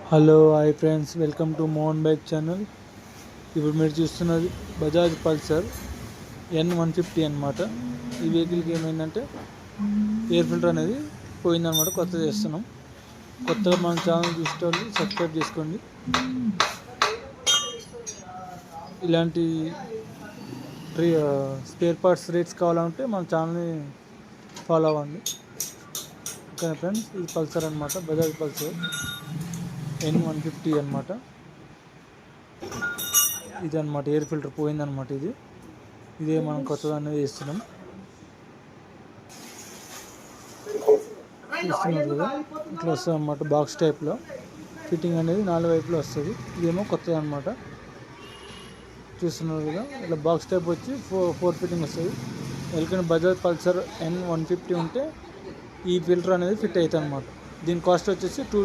Hello hi friends, welcome to Mohan bike channel. ఇప్పుడు మీరు చూస్తున్నది బజాజ్ పల్సర్ N150 అనమాట. ఈ వెహికల్కి ఏమైందంటే ఎయిర్ ఫిల్టర్ అనేది పోయిందనమాట. కొత్తది చేస్తున్నాం. కొత్తగా మన ఛానల్ చూసేవాళ్ళు సబ్స్క్రైబ్ చేసుకోండి. ఇలాంటి స్పేర్ పార్ట్స్ రేట్స్ కావాలంటే మన ఛానల్ని ఫాలో అవ్వండి. ఓకే ఫ్రెండ్స్, ఇది పల్సర్ అనమాట, బజాజ్ పల్సర్ N150 అనమాట. ఇది అనమాట ఎయిర్ ఫిల్టర్ పోయిందనమాట. ఇదే మనం కొత్తగా అనేది వేస్తున్నాం. చూస్తున్నారు కదా, ఇట్లా వస్తుంది అనమాట. బాక్స్ టైప్లో ఫిట్టింగ్ అనేది 4 వైపులో వస్తుంది. ఇదేమో కొత్తది అనమాట. చూస్తున్నారు కదా, ఇట్లా బాక్స్ టైప్ వచ్చి ఫోర్ ఫిట్టింగ్ వస్తుంది. ఎవరికైనా బజాజ్ పల్సర్ N150 ఉంటే ఈ ఫిల్టర్ అనేది ఫిట్ అవుతుంది అనమాట. దీని కాస్ట్ వచ్చేసి 2